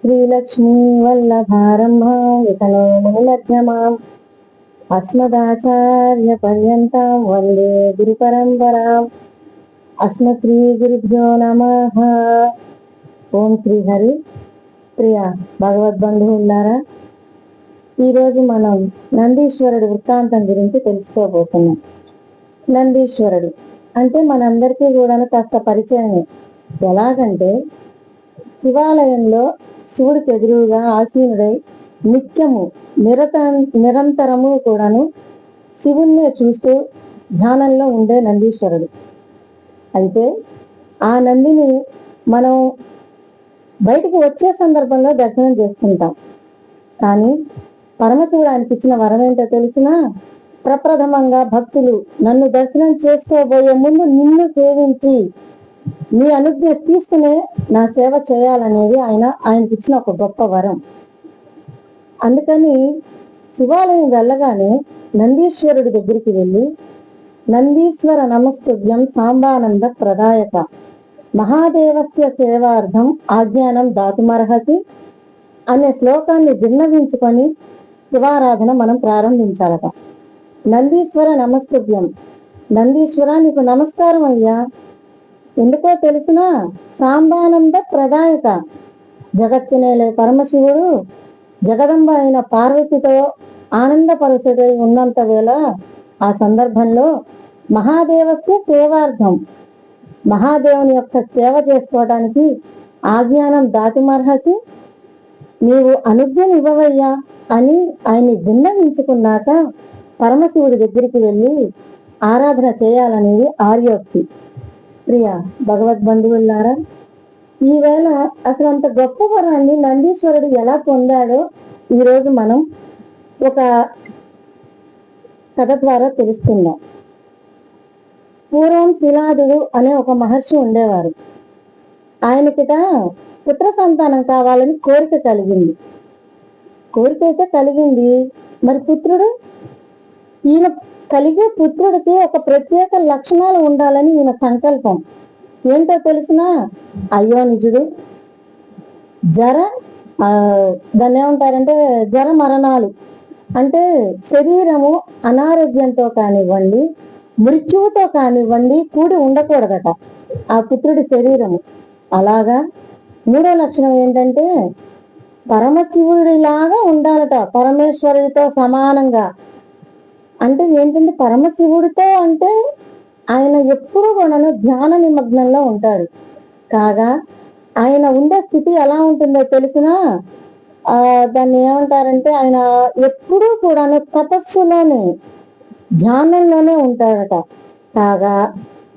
శ్రీలక్ష్మీ వల్లభారంభా వితనో మధ్యమాం అస్మదాచార్య పర్యంతం వందే గురు పరంపరాం. శ్రీ గురుభ్యో నమః. ఓం శ్రీహరి. ప్రియ భగవద్బంధువులారా, ఈరోజు మనం నందీశ్వరుడు వృత్తాంతం గురించి తెలుసుకోబోతున్నాం. నందీశ్వరుడు అంటే మనందరికీ కూడా కాస్త పరిచయమే. ఎలాగంటే శివాలయంలో శివుడికి ఎదురుగా ఆసీనుడై నిత్యము నిరంతరము కూడాను శివుణ్ణే చూస్తూ ధ్యానంలో ఉండే నందీశ్వరుడు. అయితే ఆ నందిని మనం బయటికి వచ్చే సందర్భంలో దర్శనం చేసుకుంటాం. కానీ పరమశివుడు ఆయనకి ఇచ్చిన వరం ఏంటో తెలిసినా, ప్రప్రథమంగా భక్తులు నన్ను దర్శనం చేసుకోబోయే ముందు నిన్ను సేవించి నీ అనుజ్ఞ తీసుకునే నా సేవ చేయాలనేది ఆయనకి ఇచ్చిన ఒక గొప్ప వరం. అందుకని శివాలయం వెళ్ళగానే నందీశ్వరుడి దగ్గరికి వెళ్ళి, నందీశ్వర నమస్తుభ్యం సాంబానంద ప్రదాయక మహాదేవస్య సేవార్థం ఆజ్ఞానం దాతుమర్హసి అనే శ్లోకాన్ని విన్నవించుకొని శివారాధన మనం ప్రారంభించాలట. నందీశ్వర నమస్తుభ్యం, నందీశ్వర నీకు నమస్కారం అయ్యా. ఎందుకో తెలిసిన, సాంబానంద ప్రదాయక, జగత్తునేలే పరమశివుడు జగదంబ అయిన పార్వతితో ఆనందపరుషుడై ఉన్నంత వేళ ఆ సందర్భంలో మహాదేవస్య సేవార్థం, మహాదేవుని యొక్క సేవ చేసుకోవడానికి ఆజ్ఞానం దాతుమర్హసి, నీవు అనుజ్ఞను ఇవ్వవయ్యా అని ఆయన్ని విన్నవించుకున్నాక పరమశివుడి దగ్గరికి వెళ్ళి ఆరాధన చేయాలనేది ఆర్యోక్తి. ప్రియ భగవద్బంధువులారా, ఈవేళ అసలు అంత గొప్ప వరాన్ని నందీశ్వరుడు ఎలా పొందాడో ఈరోజు మనం ఒక కథ ద్వారా తెలుసుకుందాం. పూర్వం శిలాదుడు అనే ఒక మహర్షి ఉండేవారు. ఆయనకిట పుత్ర సంతానం కావాలని కోరిక కలిగింది. కోరిక అయితే కలిగింది, మరి ఈయన కలిగే పుత్రుడికి ఒక ప్రత్యేక లక్షణాలు ఉండాలని ఈయన సంకల్పం. ఏంటో తెలిసిన, అయోనిజుడు, దాన్ని ఏమంటారంటే జర మరణాలు, అంటే శరీరము అనారోగ్యంతో కానివ్వండి, మృత్యువుతో కానివ్వండి కూడి ఉండకూడదట ఆ పుత్రుడి శరీరము. అలాగా మూడో లక్షణం ఏంటంటే పరమశివుడిలాగా ఉండాలట, పరమేశ్వరుడితో సమానంగా. అంటే ఏంటంటే పరమశివుడితో అంటే ఆయన ఎప్పుడు కూడాను ధ్యాన నిమగ్నంలో ఉంటాడు. కాగా ఆయన ఉండే స్థితి ఎలా ఉంటుందో తెలిసినా, దాన్ని ఏమంటారంటే ఆయన ఎప్పుడూ కూడాను తపస్సులోనే ధ్యానంలోనే ఉంటాడట. కాగా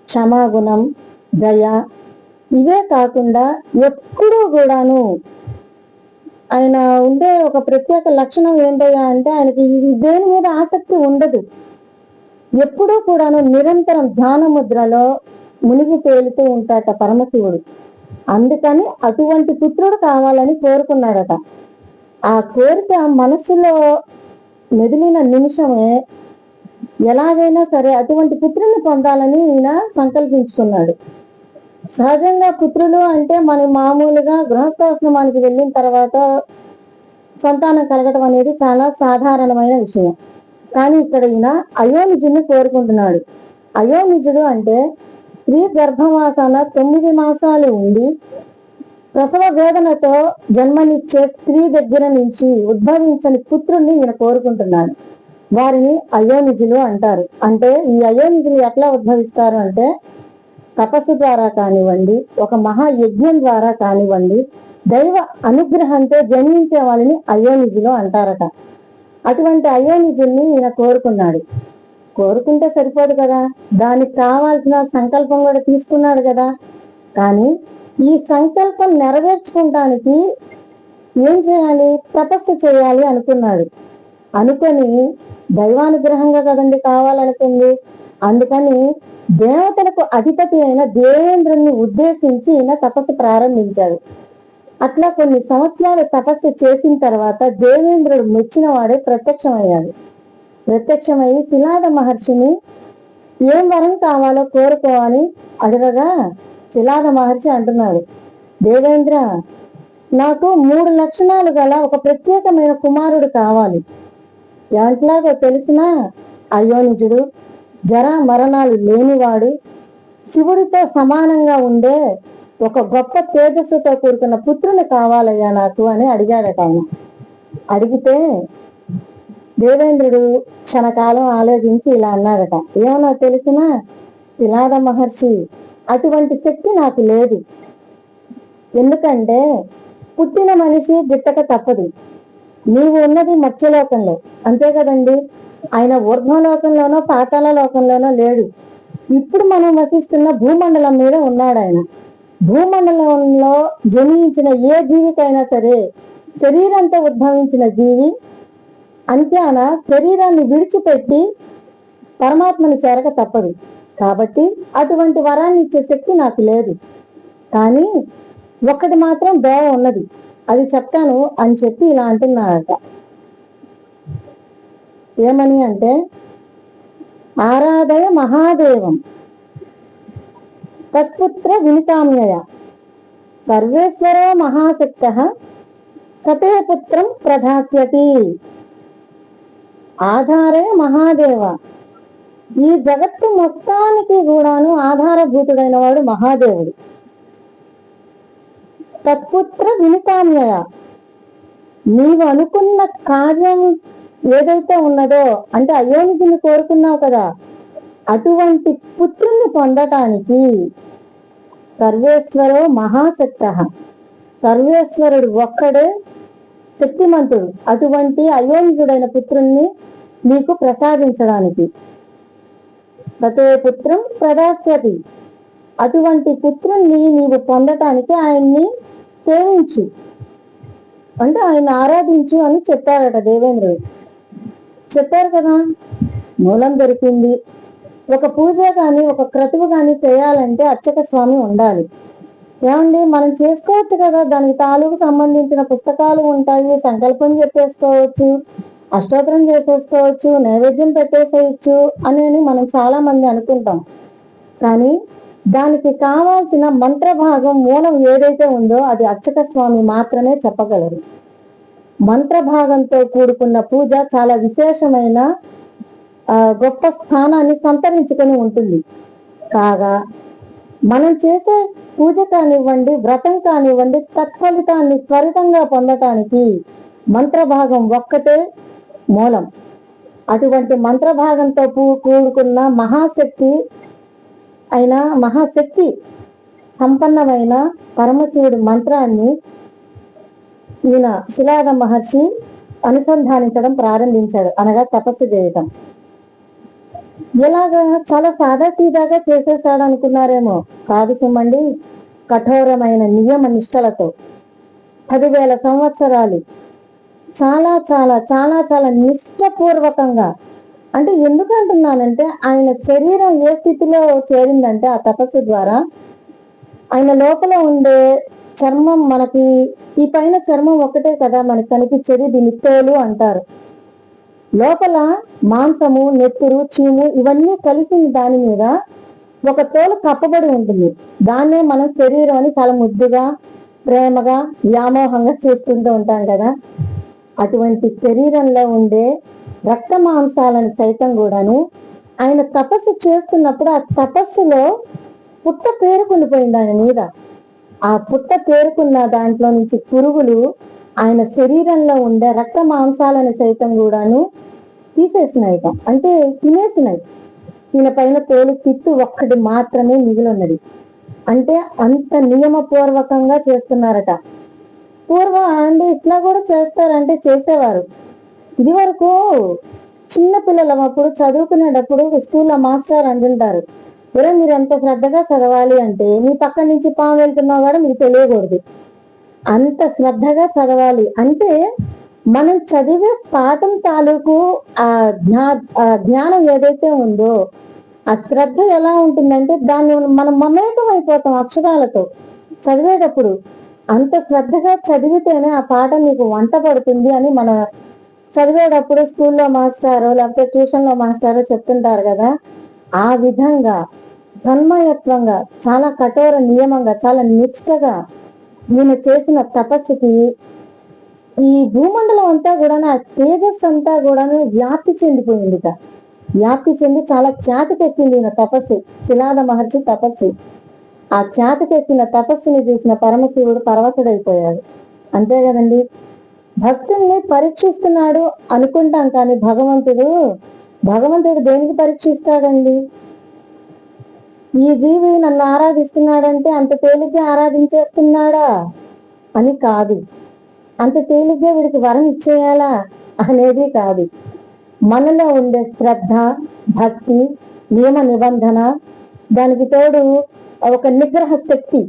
క్షమాగుణం, దయ, ఇవే కాకుండా ఎప్పుడూ కూడాను ఆయన ఉండే ఒక ప్రత్యేక లక్షణం ఏంటయ్యా అంటే ఆయనకి దేని మీద ఆసక్తి ఉండదు. ఎప్పుడూ కూడాను నిరంతరం ధ్యాన ముద్రలో మునిగి తేలుతూ ఉంటాట పరమశివుడు. అందుకని అటువంటి పుత్రుడు కావాలని కోరుకున్నాడట. ఆ కోరిక మనస్సులో మెదిలిన నిమిషమే ఎలాగైనా సరే అటువంటి పుత్రుని పొందాలని ఈయన సంకల్పించుకున్నాడు. సహజంగా పుత్రులు అంటే మన మామూలుగా గృహస్థాశ్రమానికి వెళ్ళిన తర్వాత సంతానం కలగటం అనేది చాలా సాధారణమైన విషయం. కానీ ఇక్కడ ఈయన అయోనిజుడిని కోరుకుంటున్నాడు. అయోనిజుడు అంటే స్త్రీ గర్భవాసాన 9 మాసాలు ఉండి ప్రసవ వేదనతో జన్మనిచ్చే స్త్రీ దగ్గర నుంచి ఉద్భవించని పుత్రుణ్ణి ఈయన కోరుకుంటున్నాడు. వారిని అయోనిజులు అంటారు. అంటే ఈ అయోనిజులు ఎట్లా ఉద్భవిస్తారు అంటే తపస్సు ద్వారా కానివ్వండి, ఒక మహాయజ్ఞం ద్వారా కానివ్వండి, దైవ అనుగ్రహంతో జన్మించే వాళ్ళని అయోనిజులు అంటారట. అటువంటి అయోనిజుల్ని ఈయన కోరుకున్నాడు. కోరుకుంటే సరిపోదు కదా, దానికి కావాల్సిన సంకల్పం కూడా తీసుకున్నాడు కదా. కానీ ఈ సంకల్పం నెరవేర్చుకోవడానికి ఏం చేయాలి? తపస్సు చేయాలి అనుకున్నాడు. అనుకొని దైవానుగ్రహంగా కదండి కావాలనుకుంది. అందుకని దేవతలకు అధిపతి అయిన దేవేంద్రుని ఉద్దేశించి ఈయన తపస్సు ప్రారంభించాడు. అట్లా కొన్ని సంవత్సరాలు తపస్సు చేసిన తర్వాత దేవేంద్రుడు మెచ్చిన వాడే ప్రత్యక్షమయ్యాడు. ప్రత్యక్షమై శిలాద మహర్షిని ఏం వరం కావాలో కోరుకో అని అడగగా శిలాద మహర్షి అంటున్నాడు, దేవేంద్ర, నాకు 3 లక్షణాలు గల ఒక ప్రత్యేకమైన కుమారుడు కావాలి. ఎట్లాగో తెలిసిన అయోనిజుడు, జరా మరణాలు లేనివాడు, శివుడితో సమానంగా ఉండే ఒక గొప్ప తేజస్సుతో కూడుకున్న పుత్రుని కావాలయ్యా నాకు అని అడిగాడట ఆయన. అడిగితే దేవేంద్రుడు క్షణకాలం ఆలోచించి ఇలా అన్నాడట, ఏమన్నా తెలిసిన పిలాద మహర్షి, అటువంటి శక్తి నాకు లేదు. ఎందుకంటే పుట్టిన మనిషి గిట్టక తప్పదు. నీవు ఉన్నది మత్స్యలోకంలో, అంతే కదండి. ఆయన ఊర్ధ్వలోకంలోనో పాతాళ లోకంలోనో లేడు. ఇప్పుడు మనం వసిస్తున్న భూమండలం మీద ఉన్నాడు ఆయన. భూమండలంలో జనించిన ఏ జీవికైనా సరే, శరీరంతో ఉద్భవించిన జీవి అంత్యాన శరీరాన్ని విడిచిపెట్టి పరమాత్మని చేరక తప్పదు. కాబట్టి అటువంటి వరాన్ని ఇచ్చే శక్తి నాకు లేదు. కానీ ఒక్కటి మాత్రం దోవ ఉన్నది, అది చెప్తాను అని చెప్పి ఇలా అంటున్నాడట. ఏమని అంటే, ఆరాధయ మహాదేవం తత్పుత్ర వినికామ్యయ సర్వేశ్వరో మహాశక్తః సతే పుత్రం ప్రధాస్యతి. ఆధారే మహాదేవ, ఈ జగత్తు మొత్తానికి కూడాను ఆధారభూతుడైన వాడు మహాదేవుడు. తత్పుత్ర వినికామ్యయ, నీవు అనుకున్న కార్యం ఏదైతే ఉన్నదో, అంటే అయోనిజుని కోరుకున్నావు కదా, అటువంటి పుత్రుణ్ణి పొందటానికి సర్వేశ్వరో మహాశక్తః, సర్వేశ్వరుడు ఒక్కడే శక్తిమంతుడు, అటువంటి అయోనిజుడైన పుత్రుణ్ణి నీకు ప్రసాదించడానికి. సతే పుత్రం ప్రదాస్యతి, అటువంటి పుత్రుణ్ణి నీవు పొందటానికి ఆయన్ని సేవించు, అంటే ఆయన ఆరాధించు అని చెప్పారట దేవేంద్రుడు. చెప్పారు కదా, మూలం దొరికింది. ఒక పూజ కానీ ఒక క్రతువు కానీ చేయాలంటే అర్చక స్వామి ఉండాలి. ఏమండి, మనం చేసుకోవచ్చు కదా, దానికి తాలూకు సంబంధించిన పుస్తకాలు ఉంటాయి, సంకల్పం చెప్పేసుకోవచ్చు, అష్టోత్తరం చేసేసుకోవచ్చు, నైవేద్యం పెట్టేసేయచ్చు అని మనం చాలా మంది అనుకుంటాం. కానీ దానికి కావాల్సిన మంత్ర భాగం మూలం ఏదైతే ఉందో అది అర్చక స్వామి మాత్రమే చెప్పగలరు. మంత్ర భాగంతో కూడుకున్న పూజ చాలా విశేషమైన గొప్ప స్థానాన్ని సంతరించుకొని ఉంటుంది. కాగా మనం చేసే పూజ కానివ్వండి, వ్రతం కానివ్వండి, తత్ఫలితాన్ని త్వరితంగా పొందటానికి మంత్రభాగం ఒక్కటే మూలం. అటువంటి మంత్రభాగంతో కూడుకున్న మహాశక్తి సంపన్నమైన పరమశివుడి మంత్రాన్ని ఈయన శిలాద మహర్షి అనుసంధానించడం ప్రారంభించాడు, అనగా తపస్సు చేయటం. ఇలాగా చాలా సాదాసీదాగా చేసేసాడు అనుకున్నారేమో, కాదు సుమండి. కఠోరమైన నియమ నిష్టలతో 10,000 సంవత్సరాలు చాలా చాలా చాలా చాలా నిష్ఠపూర్వకంగా, అంటే ఎందుకు అంటున్నానంటే ఆయన శరీరం ఏ స్థితిలో చేరిందంటే ఆ తపస్సు ద్వారా ఆయన లోపల ఉండే చర్మం, మనకి ఈ పైన చర్మం ఒకటే కదా మనకి కనిపించేది, దీన్ని తోలు అంటారు. లోపల మాంసము, నెత్తురు, చీము ఇవన్నీ కలిసి దాని మీద ఒక తోలు కప్పబడి ఉంటుంది. దాన్నే మనం శరీరం అని చాలా ముద్దుగా, ప్రేమగా, వ్యామోహంగా చూసుకుంటూ ఉంటాం కదా. అటువంటి శరీరంలో ఉండే రక్త మాంసాలను సైతం కూడాను ఆయన తపస్సు చేస్తున్నప్పుడు ఆ తపస్సులో పుట్ట పేరుకుండిపోయింది ఆయన మీద. ఆ పుట్ట పేరుకున్న దాంట్లో నుంచి పురుగులు ఆయన శరీరంలో ఉండే రక్త మాంసాలను సైతం కూడాను తీసేసినాయిట, అంటే తినేసినాయి. ఈయన పైన తోలు తిట్టు ఒక్కటి మాత్రమే మిగిలిన్నది. అంటే అంత నియమపూర్వకంగా చేస్తున్నారట. పూర్వం అండి ఇట్లా కూడా చేస్తారంటే చేసేవారు. ఇది వరకు చిన్న పిల్లలం అప్పుడు చదువుకునేటప్పుడు స్కూల్లో మాస్టర్ అంటుంటారు, ఒరే మీరు ఎంత శ్రద్ధగా చదవాలి అంటే మీ పక్క నుంచి పాము వెళ్తున్నా కూడా మీకు తెలియకూడదు, అంత శ్రద్ధగా చదవాలి. అంటే మనం చదివే పాఠం తాలూకు ఆ జ్ఞానం ఏదైతే ఉందో ఆ శ్రద్ధ ఎలా ఉంటుందంటే దాన్ని మనం మమేకం అయిపోతాం అక్షరాలతో చదివేటప్పుడు. అంత శ్రద్ధగా చదివితేనే ఆ పాఠం నీకు వంట పడుతుంది అని మన చదివేటప్పుడు స్కూల్లో మాస్టారో లేకపోతే ట్యూషన్లో మాస్టారో చెప్తుంటారు కదా. ఆ విధంగా తన్మయత్వంగా, చాలా కఠోర నియమంగా, చాలా నిష్ఠగా ఈయన చేసిన తపస్సుకి ఈ భూమండలం అంతా కూడా ఆ తేజస్సు అంతా కూడాను వ్యాప్తి చెందిపోయిందిట. వ్యాప్తి చెంది చాలా ఖ్యాతికెక్కింది ఈయన తపస్సు, శిలాద మహర్షి తపస్సు. ఆ ఖ్యాతికెక్కిన తపస్సుని చూసిన పరమశివుడు పరవశుడైపోయాడు. అంతే కదండి, భక్తుల్ని పరీక్షిస్తున్నాడు అనుకుంటాం, కానీ భగవంతుడు దేనికి పరీక్షిస్తాడండి? ఈ జీవి నన్ను ఆరాధిస్తున్నాడంటే అంత తేలిగ్గా ఆరాధించేస్తున్నాడా అని కాదు, అంత తేలిగ్గా వీడికి వరం ఇచ్చేయాలా అనేది కాదు. మనలో ఉండే శ్రద్ధ, భక్తి, నియమ నిబంధన, దానికి తోడు ఒక నిగ్రహ శక్తి,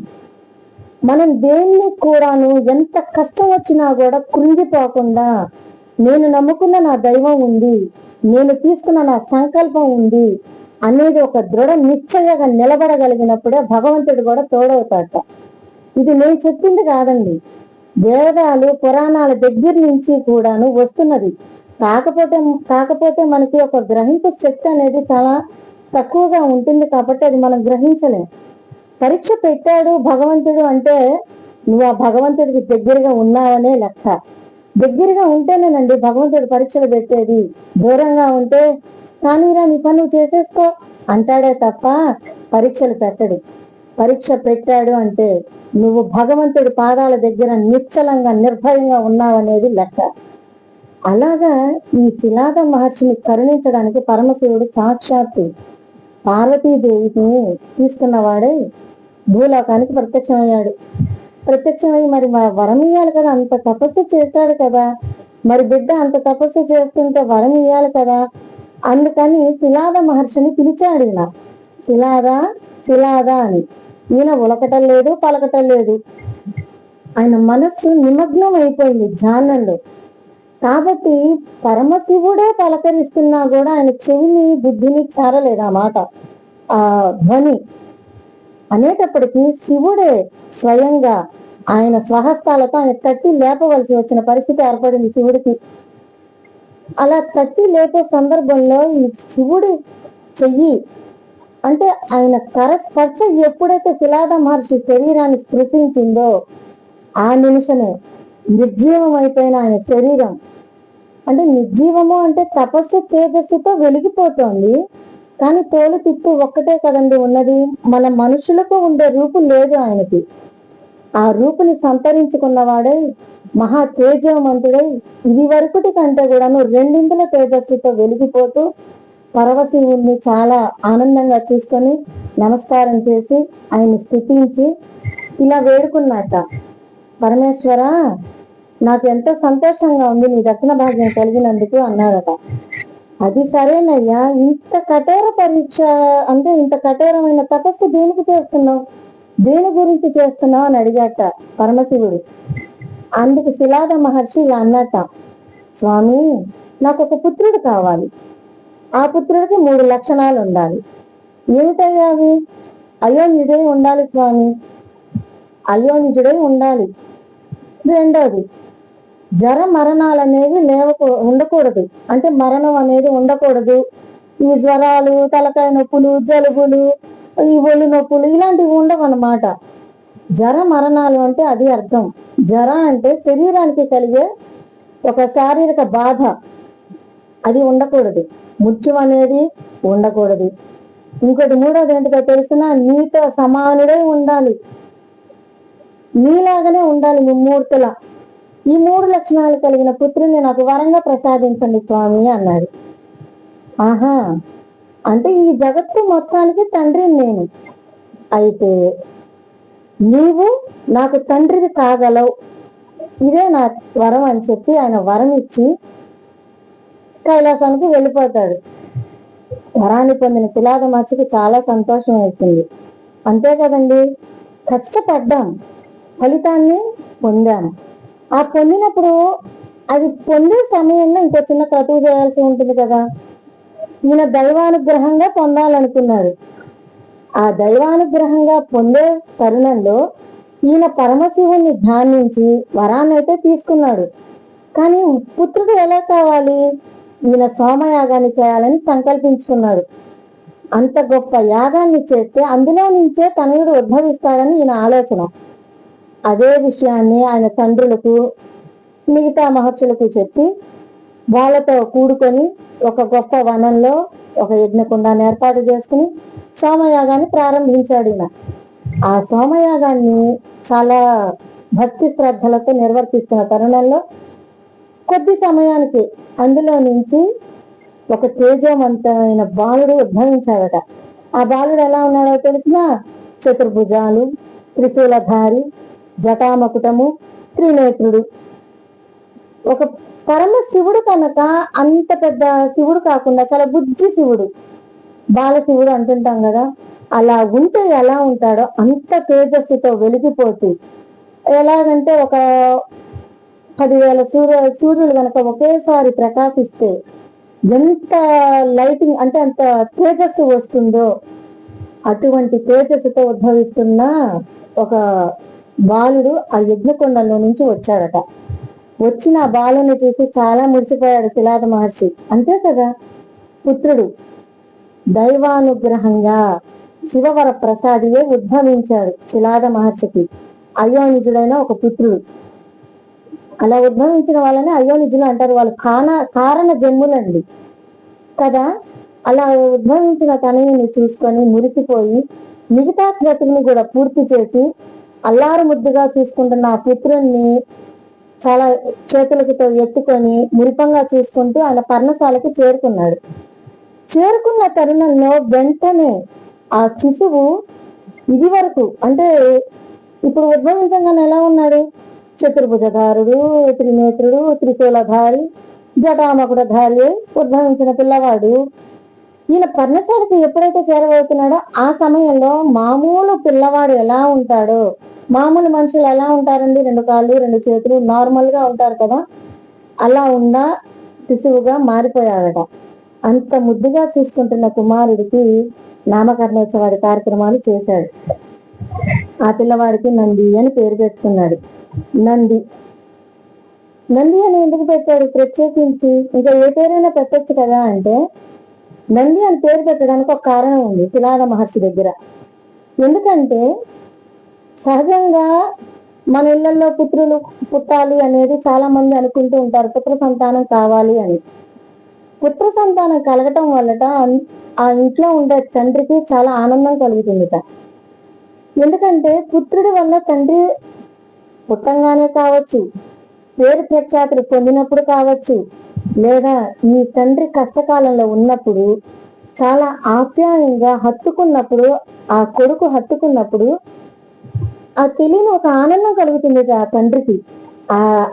మనం దేన్ని కూడాను ఎంత కష్టం వచ్చినా కూడా కృంగిపోకుండా, నేను నమ్ముకున్న నా దైవం ఉంది, నేను తీసుకున్న నా సంకల్పం ఉంది అనేది ఒక దృఢ నిశ్చయంగా నిలబడగలిగినప్పుడే భగవంతుడు కూడా తోడవుతాట. ఇది నేను చెప్పింది కాదండి, వేదాలు పురాణాల దగ్గర నుంచి కూడాను వస్తున్నది. కాకపోతే మనకి ఒక గ్రహింపు శక్తి అనేది చాలా తక్కువగా ఉంటుంది, కాబట్టి అది మనం గ్రహించలేం. పరీక్ష పెట్టాడు భగవంతుడు అంటే నువ్వు ఆ భగవంతుడికి దగ్గరగా ఉన్నావనే లెక్క. దగ్గరగా ఉంటేనేనండి భగవంతుడు పరీక్షలు పెట్టేది. దూరంగా ఉంటే కానీరా నీ పని నువ్వు చేసేసుకో అంటాడే తప్ప పరీక్షలు పెట్టడు. పరీక్ష పెట్టాడు అంటే నువ్వు భగవంతుడి పాదాల దగ్గర నిశ్చలంగా నిర్భయంగా ఉన్నావనేది లెక్క. అలాగా ఈ శిలాద మహర్షిని కరుణించడానికి పరమశివుడు సాక్షాత్తు పార్వతీదేవిని తీసుకున్నవాడే భూలోకానికి ప్రత్యక్షమై మరి వరం ఇయ్యాలి కదా, అంత తపస్సు చేశాడు కదా, మరి బిడ్డ అంత తపస్సు చేస్తుంటే వరం ఇయ్యాలి కదా. అందుకని శిలాద మహర్షిని పిలిచాడు. ఈయన శిలాద అని. ఈయన ఉలకటం లేదు, పలకటం లేదు, ఆయన మనస్సు నిమగ్నం అయిపోయింది ధ్యానంలో. కాబట్టి పరమశివుడే పలకరిస్తున్నా కూడా ఆయన చెవిని బుద్ధిని చేరలేదు ఆ మాట, ఆ ధ్వని. అనేటప్పటికీ శివుడే స్వయంగా ఆయన స్వహస్తాలతో ఆయన తట్టి లేపవలసి వచ్చిన పరిస్థితి ఏర్పడింది శివుడికి. అలా తట్టి లేపే సందర్భంలో ఈ శివుడి చెయ్యి అంటే ఆయన స్పర్శ ఎప్పుడైతే శిలాద మహర్షి శరీరాన్ని స్పృశించిందో ఆ నిమిషమే నిర్జీవం అయిపోయిన ఆయన శరీరం, అంటే నిర్జీవము అంటే తపస్సు తేజస్సుతో వెలిగిపోతోంది, కానీ తోలు తిట్టు ఒక్కటే కదండి ఉన్నది. మన మనుషులకు ఉండే రూపు లేదు ఆయనకి. ఆ రూపుని సంతరించుకున్నవాడై మహా తేజవంతుడై ఇది వరకుటి కంటే కూడాను రెండింతల తేజస్సుతో వెలిగిపోతూ పరమశివుణ్ణి చాలా ఆనందంగా చూసుకొని నమస్కారం చేసి ఆయన్ని స్తుతించి ఇలా వేడుకున్నట్ట, పరమేశ్వర నాకు ఎంతో సంతోషంగా ఉంది నీ దర్శన భాగ్యం కలిగినందుకు అన్నారట. అది సరేనయ్యా, ఇంత కఠోర పరీక్ష అంటే ఇంత కఠోరమైన తపస్సు దేనికి చేస్తున్నావు, దేని గురించి చేస్తున్నావు అని అడిగాట పరమశివుడు. అందుకు శిలాద మహర్షి ఇలా అన్నట, స్వామి నాకు ఒక పుత్రుడు కావాలి, ఆ పుత్రుడికి 3 లక్షణాలు ఉండాలి. ఏమిటయ్యా అవి? అయోనిజుడై ఉండాలి స్వామి, అయోనిజుడై ఉండాలి. రెండోది జర మరణాలు అనేవి ఉండకూడదు, అంటే మరణం అనేది ఉండకూడదు. ఈ జ్వరాలు, తలకాయ నొప్పులు, జలుబులు, ఈ ఒళ్ళు నొప్పులు ఇలాంటివి ఉండవు అన్నమాట. జర మరణాలు అంటే అది అర్థం. జర అంటే శరీరానికి కలిగే ఒక శారీరక బాధ, అది ఉండకూడదు. మృత్యు అనేది ఉండకూడదు. ఇంకోటి మూడోది ఏంటిదో తెలిసిన, నీతో సమానుడై ఉండాలి, నీలాగానే ఉండాలి ముమ్మూర్తుల. ఈ 3 లక్షణాలు కలిగిన పుత్రుని నాకు వరంగా ప్రసాదించండి స్వామి అన్నాడు. ఆహా, అంటే ఈ జగత్తు మొత్తానికి తండ్రిని నేను, అయితే నీవు నాకు తండ్రిది కాగలవు, ఇదే నా వరం అని చెప్పి ఆయన వరం ఇచ్చి కైలాసానికి వెళ్ళిపోతాడు. వరాన్ని పొందిన శిలాద మహర్షికి చాలా సంతోషం వేసింది. అంతే కదండి, కష్టపడ్డాం, ఫలితాన్ని పొందాం. ఆ పొందినప్పుడు అది పొందే సమయంలో ఇంకో చిన్న క్రతువు చేయాల్సి ఉంటుంది కదా. ఈయన దైవానుగ్రహంగా పొందాలనుకున్నాడు. ఆ దైవానుగ్రహంగా పొందే తరుణంలో ఈయన పరమశివుణ్ణి ధ్యానించి వరాన్ని అయితే తీసుకున్నాడు. కానీ పుత్రుడు ఎలా కావాలి? ఈయన సోమయాగాన్ని చేయాలని సంకల్పించుకున్నాడు. అంత గొప్ప యాగాన్ని చేస్తే అందులో నుంచే తనయుడు ఉద్భవిస్తాడని ఈయన ఆలోచన. అదే విషయాన్ని ఆయన తండ్రులకు మిగతా మహర్షులకు చెప్పి వాళ్ళతో కూడుకొని ఒక గొప్ప వనంలో ఒక యజ్ఞకుండాన్ని ఏర్పాటు చేసుకుని సోమయాగాన్ని ప్రారంభించాడు ఈయన. ఆ సోమయాగాన్ని చాలా భక్తి శ్రద్ధలతో నిర్వర్తిస్తున్న తరుణంలో కొద్ది సమయానికి అందులో నుంచి ఒక తేజవంతమైన బాలుడు ఉద్భవించాడట. ఆ బాలుడు ఎలా ఉన్నాడో తెలిసిన చతుర్భుజాలు, త్రిశూలధారి, జటామకుటము, త్రినేత్రుడు. ఒక పరమ శివుడు కనుక అంత పెద్ద శివుడు కాకుండా చాలా బుజ్జి శివుడు, బాలశివుడు అంటుంటాం కదా, అలా ఉంటే ఎలా ఉంటాడో అంత తేజస్సుతో వెలిగిపోతూ, ఎలాగంటే ఒక 10,000 సూర్యులు కనుక ఒకేసారి ప్రకాశిస్తే ఎంత లైటింగ్ అంటే అంత తేజస్సు వస్తుందో అటువంటి తేజస్సుతో ఉద్భవిస్తున్న ఒక బాలుడు ఆ యజ్ఞకొండంలో నుంచి వచ్చాడట. వచ్చిన ఆ బాలుని చూసి చాలా మురిసిపోయాడు శిలాద మహర్షి. అంతే కదా, పుత్రుడు దైవానుగ్రహంగా శివవర ప్రసాదియే ఉద్భవించాడు శిలాద మహర్షికి, అయోనిజుడైన ఒక పుత్రుడు. అలా ఉద్భవించిన వాళ్ళని అయోనిజులు అంటారు. వాళ్ళు కారణ జన్ములండి కదా. అలా ఉద్భవించిన తనయుని చూసుకొని మురిసిపోయి మిగతా క్రతువుని కూడా పూర్తి చేసి అల్లారు ముద్దుగా చూసుకుంటున్న ఆ పుత్రుణ్ణి చాలా చేతులతో ఎత్తుకొని మురిపంగా చూసుకుంటూ ఆయన పర్ణశాలకు చేరుకున్నాడు. చేరుకున్న తరుణంలో వెంటనే ఆ శిశువు ఇది వరకు అంటే ఇప్పుడు ఉద్భవించగానే ఎలా ఉన్నాడు, చతుర్భుజధారుడు, త్రినేత్రుడు, త్రిశూలధారి, జటామకుడధారి ఉద్భవించిన పిల్లవాడు ఈయన పర్ణశాలకు ఎప్పుడైతే చేరబోతున్నాడో ఆ సమయంలో మామూలు పిల్లవాడు ఎలా ఉంటాడో, మామూలు మనుషులు ఎలా ఉంటారండి, 2 కాళ్ళు 2 చేతులు నార్మల్ గా ఉంటారు కదా, అలా ఉన్న శిశువుగా మారిపోయాడట. అంత ముద్దుగా చూసుకుంటున్న కుమారుడికి నామకరణోత్సవాది కార్యక్రమాలు చేశాడు. ఆ పిల్లవాడికి నంది అని పేరు పెట్టుకున్నాడు. నంది నంది అని ఎందుకు పెట్టాడు ప్రత్యేకించి? ఇంకా ఏ పేరైనా పెట్టచ్చు కదా అంటే, నంది అని పేరు పెట్టడానికి ఒక కారణం ఉంది శిలాద మహర్షి దగ్గర. ఎందుకంటే సహజంగా మన ఇళ్లలో పుత్రులు పుట్టాలి అనేది చాలా మంది అనుకుంటూ ఉంటారు, పుత్ర సంతానం కావాలి అని. పుత్ర సంతానం కలగటం వల్లట ఆ ఇంట్లో ఉండే తండ్రికి చాలా ఆనందం కలుగుతుందిట. ఎందుకంటే పుత్రుడి వల్ల తండ్రి పుట్టంగానే కావచ్చు, పేరు ప్రఖ్యాతులు పొందినప్పుడు కావచ్చు, లేదా ఈ తండ్రి కష్టకాలంలో ఉన్నప్పుడు చాలా ఆప్యాయంగా హత్తుకున్నప్పుడు, ఆ కొడుకు హత్తుకున్నప్పుడు ఆ తెలియని ఒక ఆనందం కలుగుతుంది ఆ తండ్రికి.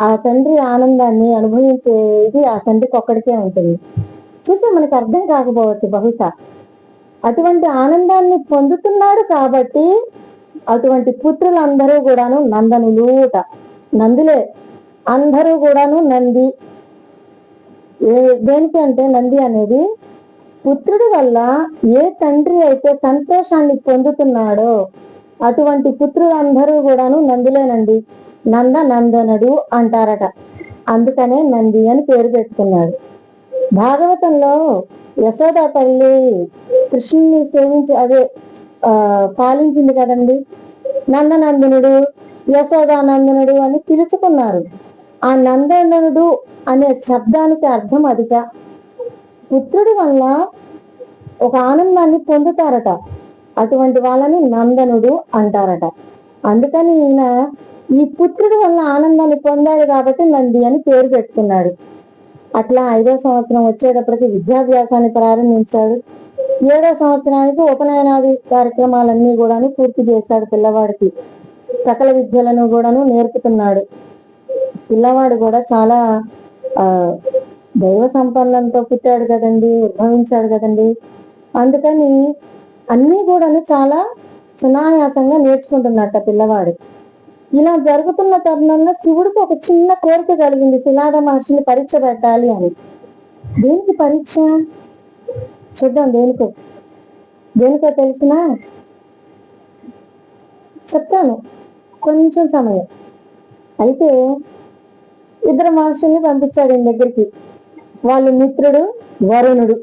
ఆ తండ్రి ఆనందాన్ని అనుభవించేది ఆ తండ్రికి ఒక్కడికే ఉంటుంది. చూసే మనకు అర్థం కాకపోవచ్చు బహుశా, అటువంటి ఆనందాన్ని పొందుతున్నాడు కాబట్టి అటువంటి పుత్రులందరూ కూడాను నందనులుట, నందులే అందరూ కూడాను నంది. దేనికి అంటే నంది అనేది పుత్రుడి వల్ల ఏ తండ్రి అయితే సంతోషాన్ని పొందుతున్నాడో అటువంటి పుత్రులందరూ కూడాను నందులేనండి. నందనుడు అంటారట, అందుకనే నంది అని పేరు పెట్టుకున్నాడు. భాగవతంలో యశోద తల్లి కృష్ణుని సేవించి పాలించింది కదండి. నందనందనుడు, యశోదానందనుడు అని పిలుచుకున్నారు. ఆ నందనుడు అనే శబ్దానికి అర్థం అదిట, పుత్రుడి వల్ల ఒక ఆనందాన్ని పొందుతారట, అటువంటి వాళ్ళని నందనుడు అంటారట. అందుకని ఈయన ఈ పుత్రుడి వల్ల ఆనందాన్ని పొందాడు కాబట్టి నంది అని పేరు పెట్టుకున్నాడు. అట్లా 5వ సంవత్సరం వచ్చేటప్పటికి విద్యాభ్యాసాన్ని ప్రారంభించాడు. 7వ సంవత్సరానికి ఉపనయనాది కార్యక్రమాలన్నీ కూడాను పూర్తి చేశాడు. పిల్లవాడికి సకల విద్యలను కూడాను నేర్పుతున్నాడు. పిల్లవాడు కూడా చాలా దైవ సంపన్నంతో పుట్టాడు కదండి, ఉద్భవించాడు కదండి. అందుకని అన్నీ కూడాను చాలా సునాయాసంగా నేర్చుకుంటున్నట్ట పిల్లవాడు. ఇలా జరుగుతున్న తరుణంలో శివుడికి ఒక చిన్న కోరిక కలిగింది, శిలాద మహర్షిని పరీక్ష పెట్టాలి అని. దేనికి పరీక్ష చూద్దాం, దేనికో తెలిసినా చెప్తాను, కొంచెం సమయం. అయితే 2 మహర్షుల్ని పంపించాడు ఈయన దగ్గరికి. వాళ్ళు మిత్రుడు వరుణుడు.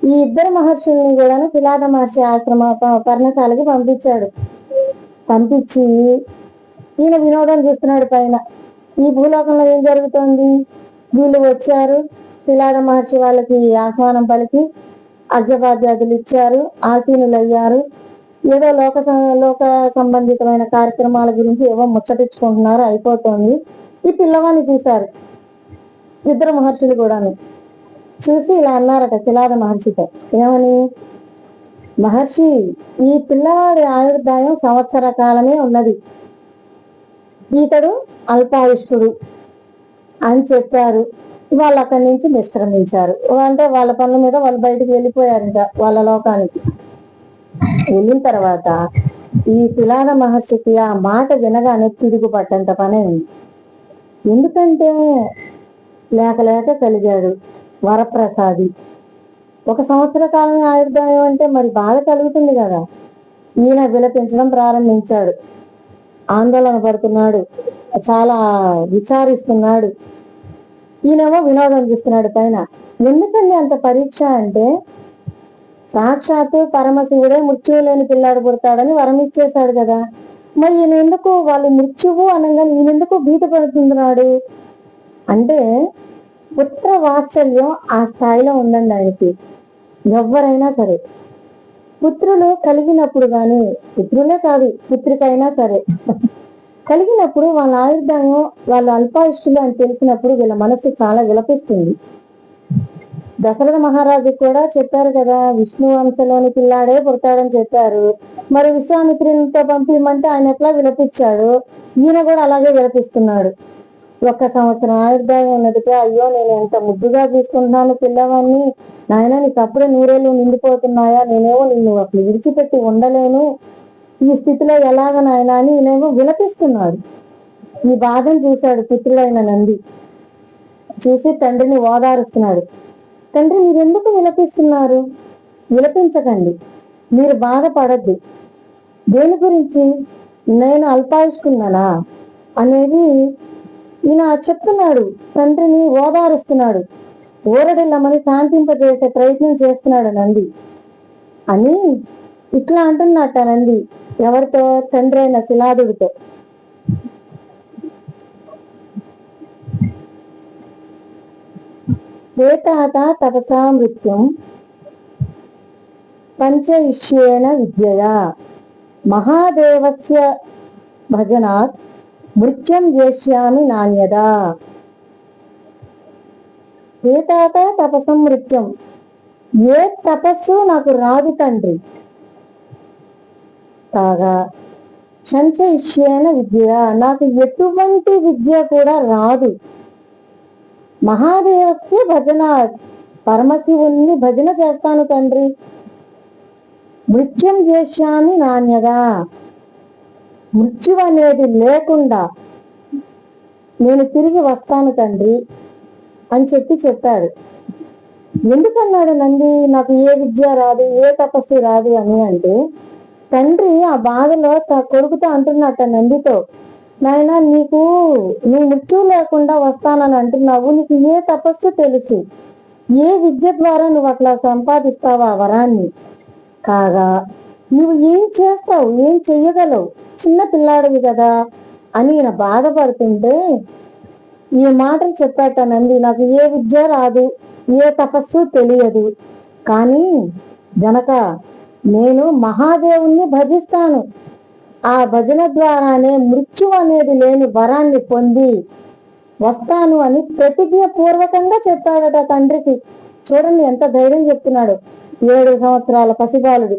ఈ 2 మహర్షుల్ని కూడా శిలాద మహర్షి ఆశ్రమ పర్ణశాలకి పంపించాడు. పంపించి ఈయన వినోదం చూస్తున్నాడు పైన. ఈ భూలోకంలో ఏం జరుగుతోంది? వీళ్ళు వచ్చారు, శిలాద మహర్షి వాళ్ళకి ఆహ్వానం పలికి అర్ఘ్యపాద్యాదులు ఇచ్చారు, ఆసీనులయ్యారు, ఏదో లోక సంబంధితమైన కార్యక్రమాల గురించి ఏవో ముచ్చటించుకుంటున్నారు, అయిపోతుంది. ఈ పిల్లవాడిని చూశారు ఇద్దరు మహర్షులు కూడాను. చూసి ఇలా అన్నారట శిలాద మహర్షితో, ఏమని? మహర్షి, ఈ పిల్లవాడి ఆయుర్దాయం సంవత్సర కాలమే ఉన్నది, ఈతడు అల్పాయుష్కుడు అని చెప్పారు. వాళ్ళు అక్కడి నుంచి నిష్క్రమించారు. అంటే వాళ్ళ పనుల మీద వాళ్ళు బయటికి వెళ్ళిపోయారు, ఇంకా వాళ్ళ లోకానికి. వెళ్ళిన తర్వాత ఈ శిలాద మహర్షికి ఆ మాట వినగానే పిడుగు పట్టంత పని అయింది. ఎందుకంటే లేక లేక కలిగాడు వరప్రసాది. 1 సంవత్సర కాలం ఆయుర్దాయం అంటే మరి బాధ కలుగుతుంది కదా. ఈయన విలపించడం ప్రారంభించాడు, ఆందోళన పడుతున్నాడు, చాలా విచారిస్తున్నాడు. ఈయనేమో వినోదం చూస్తున్నాడు పైన. ఎందుకండి అంత పరీక్ష అంటే, సాక్షాత్తు పరమశివుడే మృత్యువు లేని పిల్లాడు పుడతాడని వరం ఇచ్చేశాడు కదా. మరి ఈయన ఎందుకు, వాళ్ళు మృత్యువు అనగానే ఈయన ఎందుకు భీత పడుతున్నాడు అంటే, పుత్ర వాత్సల్యం ఆ స్థాయిలో ఉందండి ఆయనకి. ఎవరైనా సరే పుత్రులు కలిగినప్పుడు కానీ, పుత్రులే కాదు పుత్రికైనా సరే కలిగినప్పుడు వాళ్ళ ఆయుర్దాయం, వాళ్ళ అల్పాయుష్టులు అని తెలిసినప్పుడు వీళ్ళ మనస్సు చాలా విలపిస్తుంది. దశరథ మహారాజు కూడా చెప్పారు కదా, విష్ణు వంశలోని పిల్లాడే పుడతాడని చెప్పారు. మరి విశ్వామిత్రునితో పంపిమంటే ఆయన ఎట్లా విలపించాడు, ఈయన కూడా అలాగే విలపిస్తున్నాడు. 1 సంవత్సరం ఆయుర్దాయం ఉన్నదిగా, అయ్యో నేను ఎంత ముద్దుగా చూసుకుంటున్నాను పిల్లవాడిని, నాయన నీకు అప్పుడే 100 ఏళ్ళు నిండిపోతున్నాయా, నేనేమో నిన్ను అసలు విడిచిపెట్టి ఉండలేను, ఈ స్థితిలో ఎలాగ నాయన అని ఈయనేమో విలపిస్తున్నాడు. ఈ బాధను చూశాడు పుత్రుడైన నంది. చూసి తండ్రిని ఓదారుస్తున్నాడు. తండ్రి, మీరు ఎందుకు విలపిస్తున్నారు? విలపించకండి, మీరు బాధపడద్దు. దేని గురించి? నేను అల్పాయుష్కున్నానా అనేది ఈయన చెప్తున్నాడు, తండ్రిని ఓదారుస్తున్నాడు, ఊరడిల్లమని శాంతింపజేసే ప్రయత్నం చేస్తున్నాడు నంది అని ఇట్లా అంటున్నట్ట నంది. ఎవరితో? తండ్రి అయిన శిలాదుడితో. వేతాత తపసా మృత్యుం పంచయిష్యేన విద్యయా మహాదేవస్య భజనాత్ మృత్యం చేష్యామి నాణ్యదా. వేతాత తపసం మృత్యం, ఏ తపస్సు నాకు రాదు తండ్రి, కాగా సంచయిష్యేన విద్య, నాకు ఎటువంటి విద్య కూడా రాదు. మహాదేవస్య భజన, పరమశివుణ్ణి భజన చేస్తాను తండ్రి. మృత్యం చేశామి నాణ్యదా, మృత్యు అనేది లేకుండా నేను తిరిగి వస్తాను తండ్రి అని చెప్పాడు. ఎందుకన్నాడు నంది నాకు ఏ విద్య రాదు, ఏ తపస్సు రాదు అని అంటే, తండ్రి ఆ బాధలో కొడుకుతో అంటున్నట్ట నందితో, నాయన నువ్వు మృత్యువు లేకుండా వస్తానని అంటున్నావు, నీకు ఏ తపస్సు తెలుసు, ఏ విద్య ద్వారా నువ్వు అట్లా సంపాదిస్తావు ఆ వరాన్ని, కాగా నువ్వు ఏం చేస్తావు, ఏం చెయ్యగలవు, చిన్న పిల్లాడివి కదా అని ఈయన బాధపడుతుంటే ఈ మాటలు చెప్పాట నంది. నాకు ఏ విద్య రాదు, ఏ తపస్సు తెలియదు, కానీ జనక నేను మహాదేవుణ్ణి భజిస్తాను, ఆ భజన ద్వారానే మృత్యు అనేది లేని వరాన్ని పొంది వస్తాను అని ప్రతిజ్ఞ పూర్వకంగా చెప్పాడట తండ్రికి. చూడండి ఎంత ధైర్యం చెప్తున్నాడు, 7 సంవత్సరాల పసిబాలుడు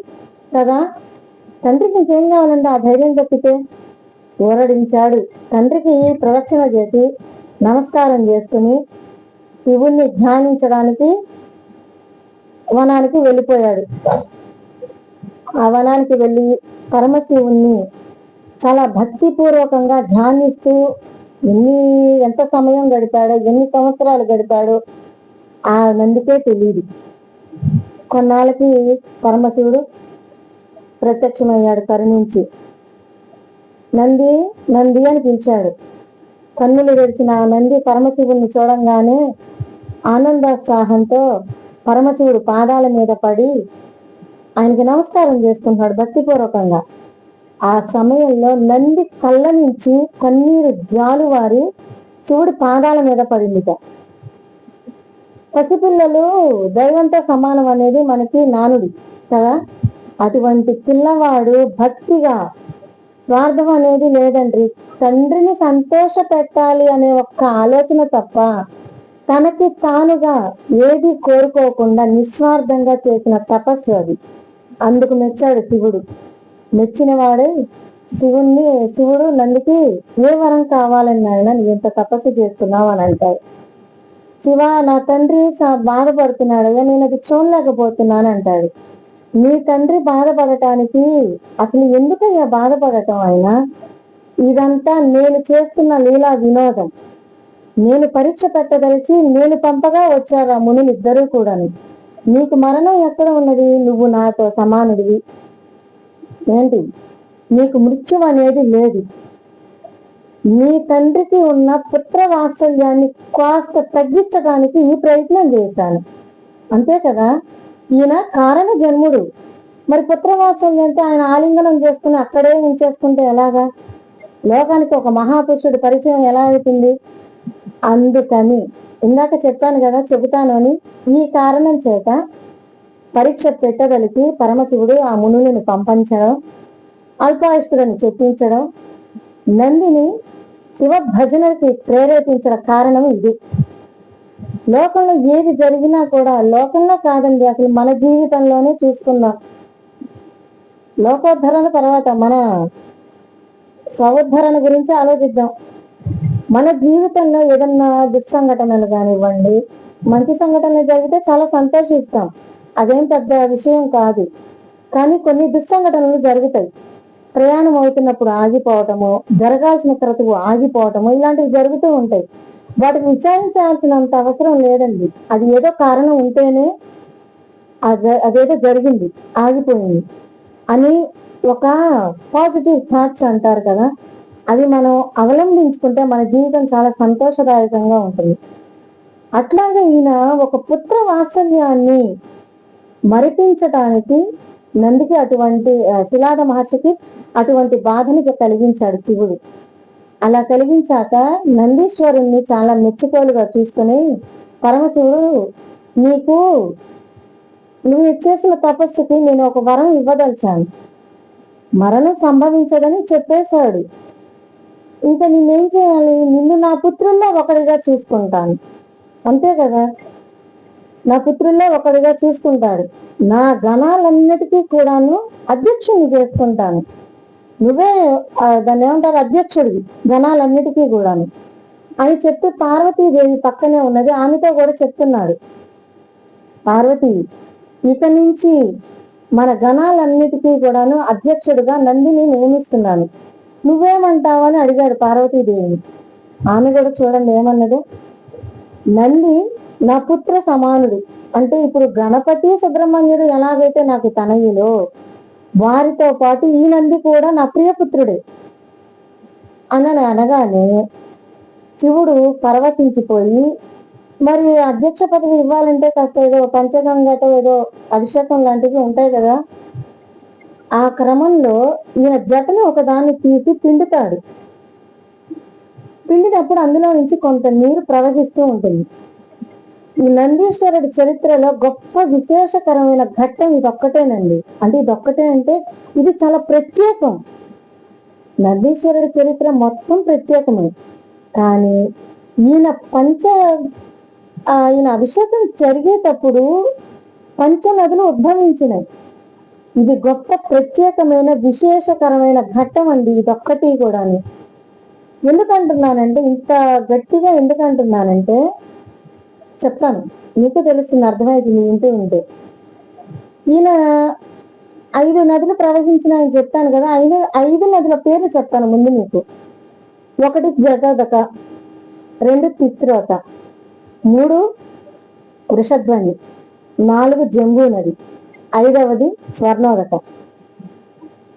కదా. తండ్రికి ఇంకేం కావాలంటే ఆ ధైర్యం తప్పితే. ఊరడించాడు. తండ్రికి ప్రదక్షిణ చేసి నమస్కారం చేసుకుని శివుణ్ణి ధ్యానించడానికి వనానికి వెళ్ళిపోయాడు. ఆ వనానికి వెళ్ళి పరమశివుణ్ణి చాలా భక్తిపూర్వకంగా ధ్యానిస్తూ ఎంత సమయం గడిపాడో, ఎన్ని సంవత్సరాలు గడిపాడో ఆ నందికే తెలియదు. కొన్నాళ్ళకి పరమశివుడు ప్రత్యక్షమయ్యాడు కరుణించి. నంది నంది అని పిలిచాడు. కన్నులు తెరిచిన ఆ నంది పరమశివుణ్ణి చూడంగానే ఆనందోత్సాహంతో పరమశివుడు పాదాల మీద పడి ఆయనకి నమస్కారం చేసుకుంటున్నాడు భక్తిపూర్వకంగా. ఆ సమయంలో నంది కళ్ళ నుంచి కన్నీరు జాలువారి శివుడి పాదాల మీద పడిందిట. పసిపిల్లలు దైవంతో సమానం అనేది మనకి నానుడి కదా. అటువంటి పిల్లవాడు భక్తిగా, స్వార్థం అనేది లేదండి, తండ్రిని సంతోష పెట్టాలి అనే ఒక్క ఆలోచన తప్ప తనకి తానుగా ఏది కోరుకోకుండా నిస్వార్థంగా చేసిన తపస్సు అది. అందుకు మెచ్చాడు శివుడు. మెచ్చిన వాడే శివుడు నందికి ఏ వరం కావాలని ఆయన నువ్వు ఇంత తపస్సు చేస్తున్నావు అని అంటాడు. శివ, నా తండ్రి బాధపడుతున్నాడయ్యా, నేను అది చూడలేకపోతున్నాను అంటాడు. నీ తండ్రి బాధపడటానికి అసలు ఎందుకయ్యా బాధపడటం? ఆయన ఇదంతా నేను చేస్తున్న లీలా వినోదం. నేను పరీక్ష పెట్టదలిచి నేను పంపగా వచ్చారు ఆ మునులు ఇద్దరూ కూడాను. నీకు మరణం ఎక్కడ ఉన్నది? నువ్వు నాతో సమానుడివి. ఏంటి, నీకు మృత్యు అనేది లేదు. నీ తండ్రికి ఉన్న పుత్ర వాత్సల్యాన్ని కాస్త తగ్గించడానికి ఈ ప్రయత్నం చేశాను, అంతే కదా. ఈయన కారణ జన్ముడు. మరి పుత్ర వాత్సల్యంతో ఆయన ఆలింగనం చేసుకుని అక్కడే ఉంచేసుకుంటే ఎలాగా? లోకానికి ఒక మహాపురుషుడు పరిచయం ఎలా అవుతుంది? అందుకని ఇందాక చెప్పాను కదా, చెబుతాను అని, ఈ కారణం చేత పరీక్ష పెట్టదలికి పరమశివుడు ఆ మునులను పంపించడం, అల్పాయుష్కులను చెప్పించడం, నందిని శివ భజనకి ప్రేరేపించడం కారణం ఇది. లోకంలో ఏది జరిగినా కూడా, లోకంలో కాదండి అసలు మన జీవితంలోనే చూసుకుందాం. లోకోద్ధరణ తర్వాత మన స్వోద్ధరణ గురించి ఆలోచిద్దాం. మన జీవితంలో ఏదన్నా దుస్సంఘటనలు కానివ్వండి, మంచి సంఘటనలు జరిగితే చాలా సంతోషిస్తాం, అదేం పెద్ద విషయం కాదు. కానీ కొన్ని దుస్సంఘటనలు జరుగుతాయి. ప్రయాణం అవుతున్నప్పుడు ఆగిపోవటము, జరగాల్సిన క్రతువు ఆగిపోవటము, ఇలాంటివి జరుగుతూ ఉంటాయి. వాటిని విచారించాల్సినంత అవసరం లేదండి. అది ఏదో కారణం ఉంటేనే అదేదో జరిగింది, ఆగిపోయింది అని ఒక పాజిటివ్ థాట్స్ అంటారు కదా, అది మనం అవలంబించుకుంటే మన జీవితం చాలా సంతోషదాయకంగా ఉంటుంది. అట్లాగే ఈయన ఒక పుత్ర వాత్సల్యాన్ని మరిపించటానికి నందికి అటువంటి శిలాద మహర్షికి అటువంటి బాధని కలిగించాడు శివుడు. అలా కలిగించాక నందీశ్వరుణ్ణి చాలా మెచ్చుకోలుగా చూసుకుని పరమశివుడు, నువ్వు చేసిన తపస్సుకి నేను ఒక వరం ఇవ్వదలిచాను, మరణం సంభవించదని చెప్పేశాడు. ఇంకా నేనేం చేయాలి? నిన్ను నా పుత్రుల్లో ఒకడిగా చూసుకుంటాను, అంతే కదా. నా పుత్రుల్లో ఒకడిగా చూసుకుంటాడు. నా గణాలన్నిటికీ కూడాను అధ్యక్షుడిని చేసుకుంటాను. నువ్వే దాన్ని ఏమంటారు, అధ్యక్షుడివి గణాలన్నిటికీ కూడాను అని చెప్పి పార్వతీదేవి పక్కనే ఉన్నది, ఆమెతో కూడా చెప్తున్నాడు. పార్వతి, ఇక నుంచి మన గణాలన్నిటికీ కూడాను అధ్యక్షుడిగా నందిని నియమిస్తున్నాను, నువ్వేమంటావని అడిగాడు పార్వతీదేవిని. ఆమె కూడా చూడండి ఏమన్నదో, నంది నా పుత్ర సమానుడు. అంటే ఇప్పుడు గణపతి సుబ్రహ్మణ్యుడు ఎలాగైతే నాకు తనయులో, వారితో పాటు ఈ నంది కూడా నా ప్రియపుత్రుడే అని అనగానే శివుడు పరవశించిపోయి, మరి అధ్యక్ష పదవి ఇవ్వాలంటే కాస్త ఏదో పంచగంగతో ఏదో అభిషేకం లాంటివి ఉంటాయి కదా. ఆ క్రమంలో ఈయన జటని ఒకదాన్ని తీసి పిండుతాడు. పిండినప్పుడు అందులో నుంచి కొంత నీరు ప్రవహిస్తూ ఉంటుంది. ఈ నందీశ్వరుడి చరిత్రలో గొప్ప విశేషకరమైన ఘట్టం ఇదొక్కటేనండి. అంటే ఇదొక్కటే అంటే ఇది చాలా ప్రత్యేకం. నందీశ్వరుడి చరిత్ర మొత్తం ప్రత్యేకమే. కానీ ఈయన అభిషేకం జరిగేటప్పుడు పంచనదులు ఉద్భవించినాయి. ఇది గొప్ప ప్రత్యేకమైన విశేషకరమైన ఘట్టం అండి ఇదొక్కటి కూడాను. ఎందుకంటున్నానంటే, ఇంత గట్టిగా ఎందుకంటున్నానంటే చెప్తాను, మీకు తెలుస్తుంది, అర్థమైంది వింటూ ఉంటే. ఈయన 5 నదులు ప్రవహించినాయని చెప్తాను కదా, 5 నదుల పేర్లు చెప్తాను ముందు మీకు. 1 జటోదక, 2 తిస్రోత, 3 వృషధ్వని, 4 జంబూ నది, 5వది స్వర్ణోదక.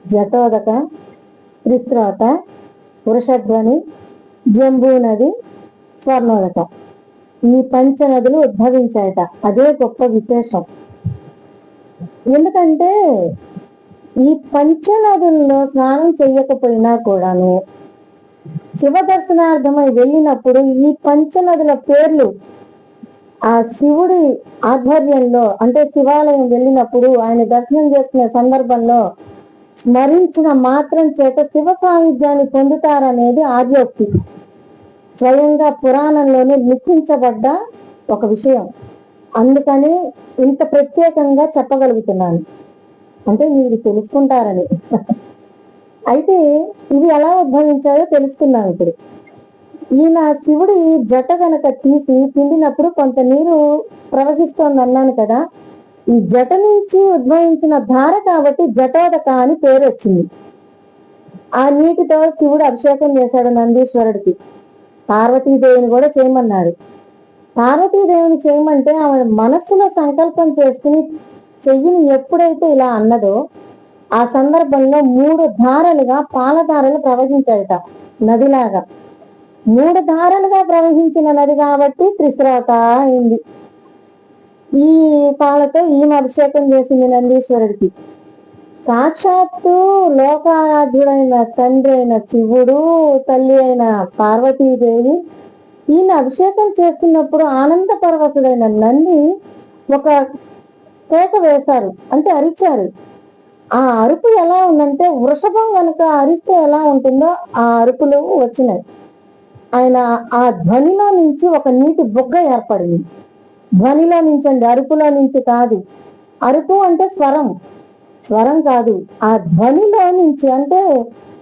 జటోదక, త్రిస్రోత, వృషధ్వని, జంబూ నది, స్వర్ణోదక, ఈ పంచనదులు ఉద్భవించాయట. అదే గొప్ప విశేషం. ఎందుకంటే ఈ పంచనదుల్లో స్నానం చెయ్యకపోయినా కూడాను శివ దర్శనార్థమై వెళ్ళినప్పుడు ఈ పంచనదుల పేర్లు ఆ శివుడి ఆధ్వర్యంలో అంటే శివాలయం వెళ్ళినప్పుడు ఆయన దర్శనం చేసుకునే సందర్భంలో స్మరించిన మాత్రం చేత శివ సాన్నిధ్యాన్ని పొందుతారనేది ఆర్యోక్తి. స్వయంగా పురాణంలోనే లిఖించబడ్డ ఒక విషయం. అందుకని ఇంత ప్రత్యేకంగా చెప్పగలుగుతున్నాను, అంటే మీరు తెలుసుకుంటారని. అయితే ఇవి ఎలా ఉద్భవించాయో తెలుసుకుందాం ఇప్పుడు. ఈయన శివుడి జట గనక తీసి పిండినప్పుడు కొంత నీరు ప్రవహిస్తోంది అన్నాను కదా. ఈ జట నుంచి ఉద్భవించిన ధార కాబట్టి జటోదక అని పేరు వచ్చింది. ఆ నీటితో శివుడు అభిషేకం చేశాడు నందీశ్వరుడికి. పార్వతీదేవిని కూడా చేయమన్నాడు. పార్వతీదేవిని చేయమంటే ఆమె మనస్సులో సంకల్పం చేసుకుని చెయ్యిని ఎప్పుడైతే ఇలా అన్నదో ఆ సందర్భంలో 3 ధారలుగా పాలధారలు ప్రవహించాయట నదిలాగా. 3 ధారలుగా ప్రవహించిన నది కాబట్టి త్రిశ్రాత అయింది. ఈ పాలతో ఈమె అభిషేకం చేసింది నందీశ్వరుడికి. సాక్షాత్తు లోకారాధ్యుడైన తండ్రి అయిన శివుడు, తల్లి అయిన పార్వతీదేవి ఈయన అభిషేకం చేస్తున్నప్పుడు ఆనంద పరవశుడైన నంది ఒక కేక వేశారు, అంటే అరిచారు. ఆ అరుపు ఎలా ఉందంటే వృషభం కనుక అరిస్తే ఎలా ఉంటుందో ఆ అరుపులు వచ్చినాయి. ఆయన ఆ ధ్వనిలో నుంచి ఒక నీటి బొగ్గ ఏర్పడింది. ధ్వనిలో నుంచి అండి, అరుపులో నుంచి కాదు. అరుపు అంటే స్వరం, స్వరం కాదు. ఆ ధ్వనిలో నుంచి, అంటే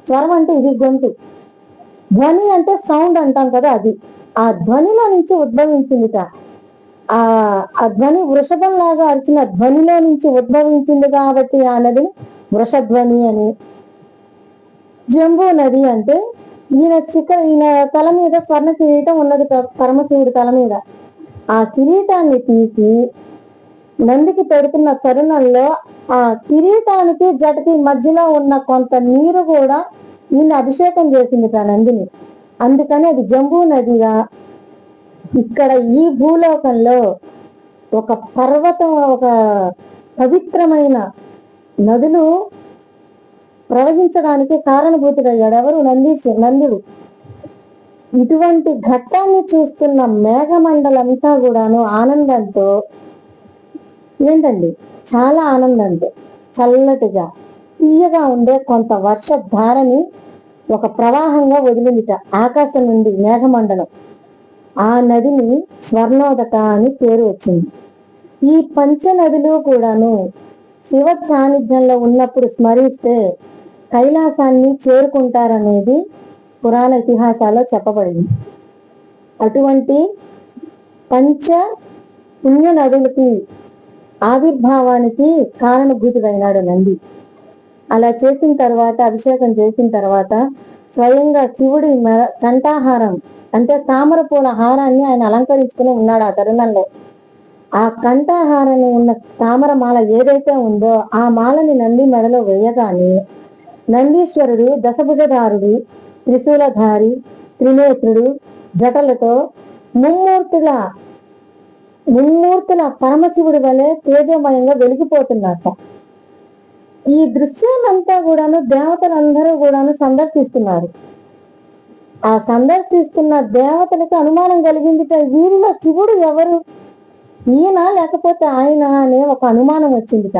స్వరం అంటే ఇది గొంతు, ధ్వని అంటే సౌండ్ అంటాం కదా, అది ఆ ధ్వనిలో నుంచి ఉద్భవించిందిట. ఆ ధ్వని వృషభం లాగా అరిచిన ధ్వనిలో నుంచి ఉద్భవించింది కాబట్టి ఆ నదిని వృషధ్వని అని. జంబూ నది అంటే ఈయన తల మీద స్వర్ణ కిరీటం ఉన్నది పరమశివుడి తల మీద. ఆ కిరీటాన్ని తీసి నందికి పెడుతున్న తరుణంలో ఆ కిరీటానికి జటకి మధ్యలో ఉన్న కొంత నీరు కూడా ఈయన అభిషేకం చేసింది ఆ నందిని. అందుకని అది జంబూ నదిగా. ఇక్కడ ఈ భూలోకంలో ఒక పర్వతం, ఒక పవిత్రమైన నదులు ప్రవహించడానికి కారణభూతుడయ్యాడు ఎవరు? నందుడు. ఇటువంటి ఘట్టాన్ని చూస్తున్న మేఘమండలంతా కూడాను ఆనందంతో, ఏంటండి చాలా ఆనందంతో చల్లటిగా తీయగా ఉండే కొంత వర్షధారని ఒక ప్రవాహంగా వదిలిందిట ఆకాశం నుండి మేఘమండలం. ఆ నదిని స్వర్ణోదక అని పేరు వచ్చింది. ఈ పంచనదులు కూడాను శివ సాన్నిధ్యంలో ఉన్నప్పుడు స్మరిస్తే కైలాసాన్ని చేరుకుంటారనేది పురాణ ఇతిహాసాల్లో చెప్పబడింది. అటువంటి పంచ పుణ్య నదులకి ఆవిర్భావానికి కారణభూతుడైనాడు నంది. అలా చేసిన తర్వాత, అభిషేకం చేసిన తర్వాత స్వయంగా శివుడి కంఠాహారం అంటే తామర పూల హారాన్ని ఆయన అలంకరించుకుని ఉన్నాడు. ఆ తరుణంలో ఆ కంఠాహారాన్ని ఉన్న తామర మాల ఏదైతే ఉందో ఆ మాలని నంది మెడలో వేయగానే నందీశ్వరుడు దశభుజధారుడు, త్రిశూలధారి, త్రినేత్రుడు జటలతో ముమ్మూర్తుల పరమశివుడి వలె తేజోమయంగా వెలిగిపోతున్నట్ట. ఈ దృశ్యాన్నంతా కూడాను దేవతలందరూ కూడాను సందర్శిస్తున్నారు. ఆ సందర్శిస్తున్న దేవతలకు అనుమానం కలిగిందిట, వీరిలో శివుడు ఎవరు, ఈయన లేకపోతే ఆయన అనే ఒక అనుమానం వచ్చిందిట.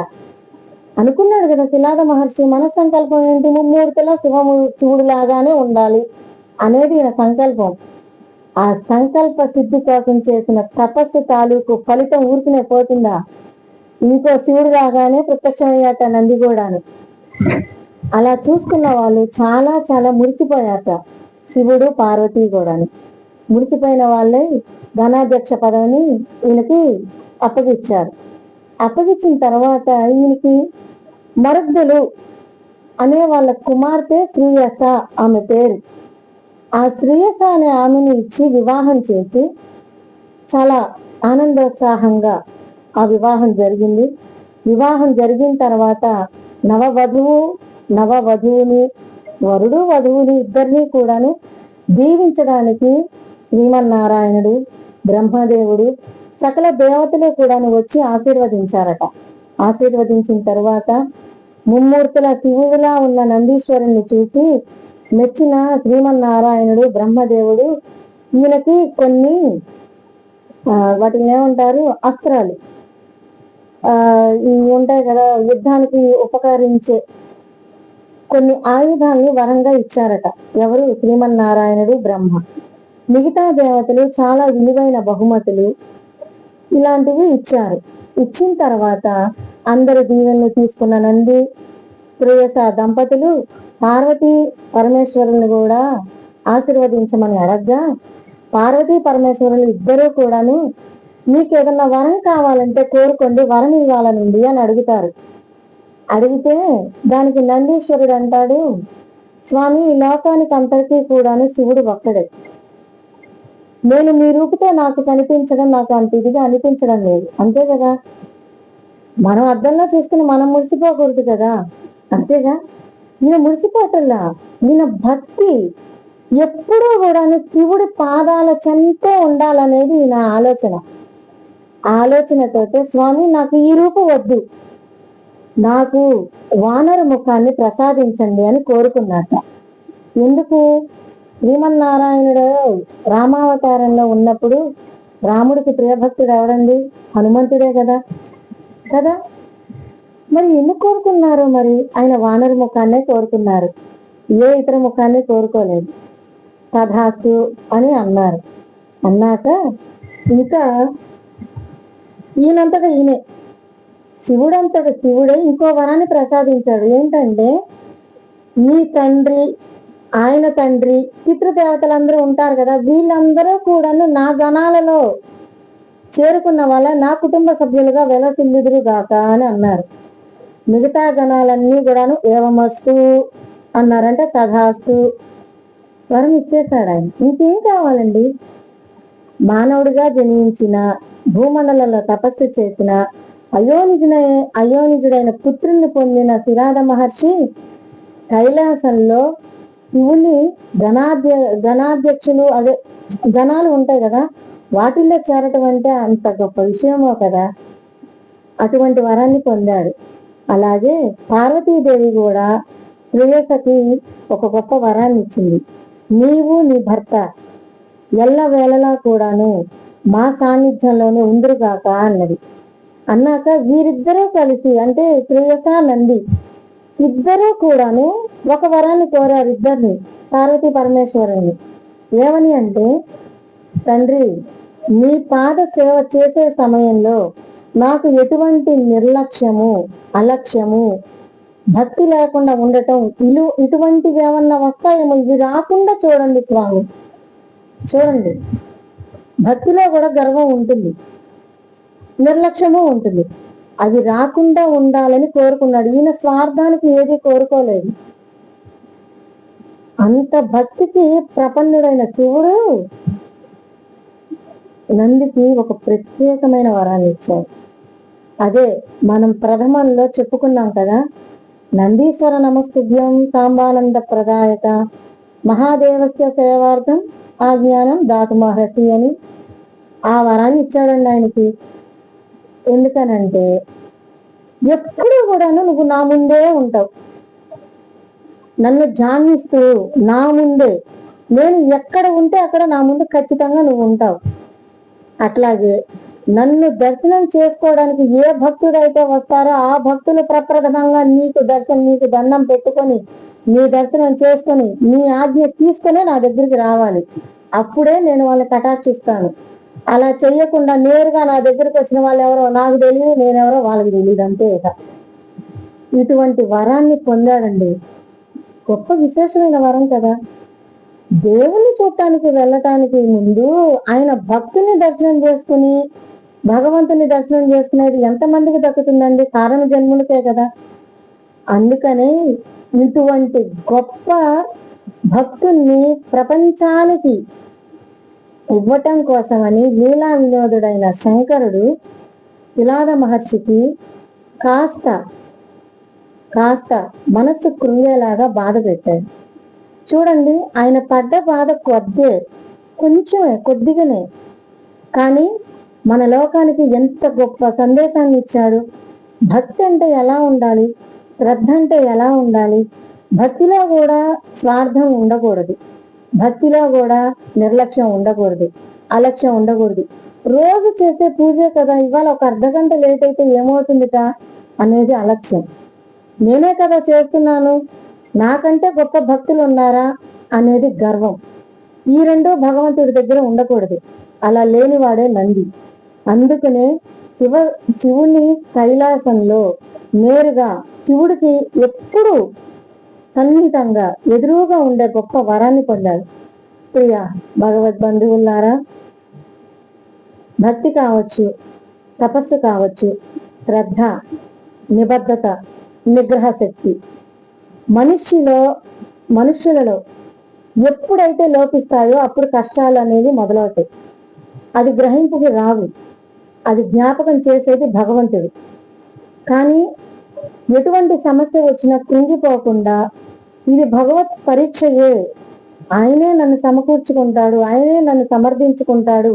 అనుకున్నాడు కదా శిలాద మహర్షి, మన సంకల్పం ఏంటి? ముమ్మూర్తిలో శివుడు లాగానే ఉండాలి అనేది ఈయన సంకల్పం. ఆ సంకల్ప సిద్ధి కోసం చేసిన తపస్సు తాలూకు ఫలితం ఊరికినే పోతుందా? ఇంకో శివుడు లాగానే ప్రత్యక్షమయ్యాట నంది కూడాను. అలా చూసుకున్న వాళ్ళు చాలా చాలా మురిసిపోయాట. శివుడు పార్వతి కూడాను మురిసిపోయిన వాళ్ళే ధనాధ్యక్ష పదవిని ఈయనకి అప్పగిచ్చారు. అప్పగిచ్చిన తర్వాత ఈయనకి మరుద్దులు అనే వాళ్ళ కుమార్తె శ్రీయస ఆమె పేరు. ఆ శ్రీయస అనే ఆమెను ఇచ్చి వివాహం చేసి చాలా ఆనందోత్సాహంగా ఆ వివాహం జరిగింది. వివాహం జరిగిన తర్వాత నవవధువుని వరుడు వధువుని ఇద్దరిని కూడాను దీవించడానికి శ్రీమన్నారాయణుడు, బ్రహ్మదేవుడు, సకల దేవతలు కూడాను వచ్చి ఆశీర్వదించారట. ఆశీర్వదించిన తర్వాత ముమ్మూర్తుల శివుడిలా ఉన్న నందీశ్వరుణ్ణి చూసి మెచ్చిన శ్రీమన్నారాయణుడు బ్రహ్మదేవుడు ఈయనకి కొన్ని వాటిని ఏమంటారు, అస్త్రాలు ఇవి ఉంటాయి కదా, యుద్ధానికి ఉపకరించే కొన్ని ఆయుధాలని వరంగా ఇచ్చారట. ఎవరు? శ్రీమన్నారాయణుడు బ్రహ్మ. మిగతా దేవతలు చాలా విలువైన బహుమతులు ఇలాంటివి ఇచ్చారు. ఇచ్చిన తర్వాత అందరి దీవెనలు తీసుకున్న నంది శ్రేయస దంపతులు పార్వతీ పరమేశ్వరుని కూడా ఆశీర్వదించమని అడగ్గా, పార్వతీ పరమేశ్వరులు ఇద్దరూ కూడాను మీకు ఏదన్నా వరం కావాలంటే కోరుకోండి, వరం ఇవ్వాలనుంది అని అడుగుతారు. అడిగితే దానికి నందీశ్వరుడు అంటాడు, స్వామి ఈ లోకానికి అంతటికీ కూడాను శివుడు ఒక్కడే. నేను మీ రూపుతో నాకు కనిపించడం నాకు అంత ఇదిగా అనిపించడం లేదు. అంతే కదా, మనం అద్దంలో చూసుకుని మనం మురిసిపోకూడదు కదా, అంతేగా. ఈయన మురిసిపోటల్లా, ఈయన భక్తి ఎప్పుడూ కూడాను శివుడి పాదాల చెంతే ఉండాలనేది ఈయన ఆలోచనతోటే స్వామి నాకు ఈ రూపు వద్దు, నాకు వానర ముఖాన్ని ప్రసాదించండి అని కోరుకున్నట్ట. ఎందుకు? శ్రీమన్నారాయణుడు రామావతారంలో ఉన్నప్పుడు రాముడికి ప్రియభక్తుడు ఎవడండి? హనుమంతుడే కదా. మరి ఎందుకు కోరుకున్నారు? మరి ఆయన వానర ముఖాన్నే కోరుకున్నారు, ఏ ఇతర ముఖాన్ని కోరుకోలేదు. తథాస్తు అని అన్నారు. అన్నాక ఇంకా ఈయనంతటా ఈయనే శివుడంతట శివుడే ఇంకో వరాన్ని ప్రసాదించాడు. ఏంటంటే మీ తండ్రి, ఆయన తండ్రి, పితృదేవతలందరూ ఉంటారు కదా, వీళ్ళందరూ కూడాను నా గణాలలో చేరుకున్న వాళ్ళ నా కుటుంబ సభ్యులుగా వెలసిల్లుదురు గాక అని అన్నారు. మిగతా గణాలన్నీ కూడాను ఏవమస్తు అన్నారంటే తథాస్తు వరం ఇచ్చేశాడు ఆయన. ఇంకేం కావాలండి? మానవుడిగా జన్మించిన, భూమండలంలో తపస్సు చేసిన, అయోనిజుడైన పుత్రుణ్ణి పొందిన శిరాద మహర్షి కైలాసంలో శివుని గణాధ్యక్షులు, అదే గణాలు ఉంటాయి కదా, వాటిల్లో చేరటం అంటే అంత గొప్ప విషయమో కదా. అటువంటి వరాన్ని పొందాడు. అలాగే పార్వతీదేవి కూడా శ్రేయసకి ఒక గొప్ప వరాన్ని ఇచ్చింది. నీవు నీ భర్త ఎల్ల వేళలా కూడాను మా సాన్నిధ్యంలోనే ఉందరుగాక అన్నది. అన్నాక వీరిద్దరూ కలిసి, అంటే శ్రేయస నంది ఇద్దరూ కూడాను ఒక వరాన్ని కోరారు, ఇద్దరిని, పార్వతీ పరమేశ్వరుని. ఏమని అంటే, తండ్రి మీ పాద సేవ చేసే సమయంలో నాకు ఎటువంటి నిర్లక్ష్యము, అలక్ష్యము, భక్తి లేకుండా ఉండటం, ఇటువంటివి ఏమన్నా వస్తాయేమో, ఇవి రాకుండా చూడండి స్వామి. చూడండి, భక్తిలో కూడా గర్వం ఉంటుంది, నిర్లక్ష్యము ఉంటుంది. అవి రాకుండా ఉండాలని కోరుకున్నాడు. ఈయన స్వార్థానికి ఏది కోరుకోలేదు. అంత భక్తికి ప్రపన్నుడైన శివుడు నందికి ఒక ప్రత్యేకమైన వరాన్ని ఇచ్చాడు. అదే మనం ప్రథమంలో చెప్పుకున్నాం కదా, నందీశ్వర నమస్తుభ్యం సాంబానంద ప్రదాయక మహాదేవస్య సేవార్థం ఆజ్ఞానం దాతు మహర్షి అని. ఆ వరాన్ని ఇచ్చాడండి ఆయనకి. ఎందుకనంటే ఎప్పుడూ కూడాను నువ్వు నా ముందే ఉంటావు, నన్ను ధ్యానిస్తూ నా ముందే, నేను ఎక్కడ ఉంటే అక్కడ నా ముందు ఖచ్చితంగా నువ్వు ఉంటావు. అట్లాగే నన్ను దర్శనం చేసుకోవడానికి ఏ భక్తుడైతే వస్తారో ఆ భక్తులు ప్రప్రథమంగా నీకు దండం పెట్టుకొని, నీ దర్శనం చేసుకొని, నీ ఆజ్ఞ తీసుకునే నా దగ్గరికి రావాలి. అప్పుడే నేను వాళ్ళని కటాక్షిస్తాను. అలా చెయ్యకుండా నేరుగా నా దగ్గరికి వచ్చిన వాళ్ళు ఎవరో నాకు తెలియదు, నేనెవరో వాళ్ళకి తెలియదు, అంతే. ఇటువంటి వరాన్ని పొందాడండి. గొప్ప విశేషమైన వరం కదా. దేవుణ్ణి చూడటానికి వెళ్ళటానికి ముందు ఆయన భక్తుని దర్శనం చేసుకుని భగవంతుని దర్శనం చేసుకునేది ఎంతమందికి దక్కుతుందండి? కారణ జన్ములకే కదా. అందుకనే ఇటువంటి గొప్ప భక్తుల్ని ప్రపంచానికి ఇవ్వటం కోసమని లీలా వినోదుడైన శంకరుడు శిలాద మహర్షికి కాస్త మనస్సు కృంగేలాగా బాధ పెట్టాడు. చూడండి, ఆయన పడ్డ బాధ కొద్దిగానే, కానీ మన లోకానికి ఎంత గొప్ప సందేశాన్ని ఇచ్చాడు. భక్తి అంటే ఎలా ఉండాలి, శ్రద్ధ అంటే ఎలా ఉండాలి? భక్తిలో కూడా స్వార్థం ఉండకూడదు. భక్తిలో కూడా నిర్లక్ష్యం ఉండకూడదు, అలక్ష్యం ఉండకూడదు. రోజు చేసే పూజే కదా, ఇవాళ ఒక అర్ధగంట లేట్ అయితే ఏమవుతుందిట అనేది అలక్ష్యం. నేనే కదా చేస్తున్నాను, నాకంటే గొప్ప భక్తులు ఉన్నారా అనేది గర్వం. ఈ రెండు భగవంతుడి దగ్గర ఉండకూడదు. అలా లేనివాడే నంది. అందుకనే శివుని కైలాసంలో నేరుగా శివుడికి ఎప్పుడు సన్నిహితంగా ఎదురుగా ఉండే గొప్ప వరాన్ని పొందాడు. ప్రియ భగవద్ బంధువులారా, భక్తి కావచ్చు, తపస్సు కావచ్చు, శ్రద్ధ, నిబద్ధత, నిగ్రహ శక్తి మనుష్యులలో ఎప్పుడైతే లోపిస్తాయో అప్పుడు కష్టాలు అనేవి మొదలవుతాయి. అది గ్రహింపుకి రావు, అది జ్ఞాపకం చేసేది భగవంతుడు. కానీ ఎటువంటి సమస్య వచ్చినా కృంగిపోకుండా ఇది భగవత్ పరీక్షయే, ఆయనే నన్ను సమకూర్చుకుంటాడు, ఆయనే నన్ను సమర్థించుకుంటాడు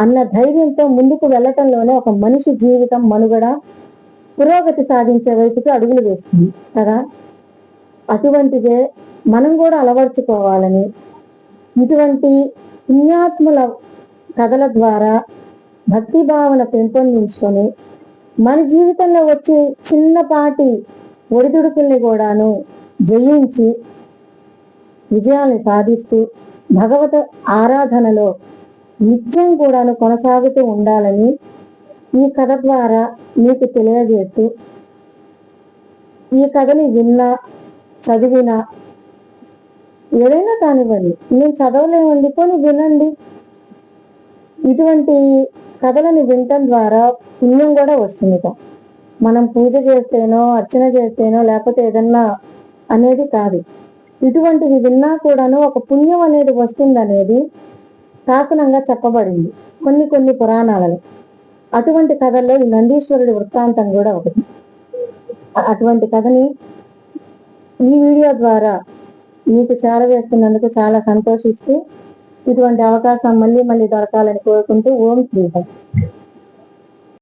అన్న ధైర్యంతో ముందుకు వెళ్ళటంలోనే ఒక మనిషి జీవితం మనుగడ పురోగతి సాధించే వైపుకి అడుగులు వేస్తుంది కదా. అటువంటిదే మనం కూడా అలవర్చుకోవాలని, ఇటువంటి పుణ్యాత్ముల కథల ద్వారా భక్తి భావన పెంపొందించుకొని మన జీవితంలో వచ్చే చిన్నపాటి ఒడిదుడుకుల్ని కూడాను జయించి విజయాన్ని సాధిస్తూ భగవత ఆరాధనలో నిత్యం కూడాను కొనసాగుతూ ఉండాలని ఈ కథ ద్వారా మీకు తెలియజేస్తూ, ఈ కథని విన్నా చదివినా ఏదైనా కానివ్వండి, నేను చదవలేమండి పోనీ వినండి. ఇటువంటి కథలను వినటం ద్వారా పుణ్యం కూడా వస్తుందిట. మనం పూజ చేస్తేనో అర్చన చేస్తేనో లేకపోతే ఏదన్నా అనేది కాదు, ఇటువంటివి విన్నా కూడాను ఒక పుణ్యం అనేది వస్తుందనేది శాసనంగా చెప్పబడింది కొన్ని పురాణాలలో. అటువంటి కథల్లో ఈ నందీశ్వరుడి వృత్తాంతం కూడా ఒకటి. అటువంటి కథని ఈ వీడియో ద్వారా మీకు చేరవేస్తున్నందుకు చాలా సంతోషిస్తూ, ఇటువంటి అవకాశం మళ్ళీ దొరకాలని కోరుకుంటూ ఓం శ్రీహరి.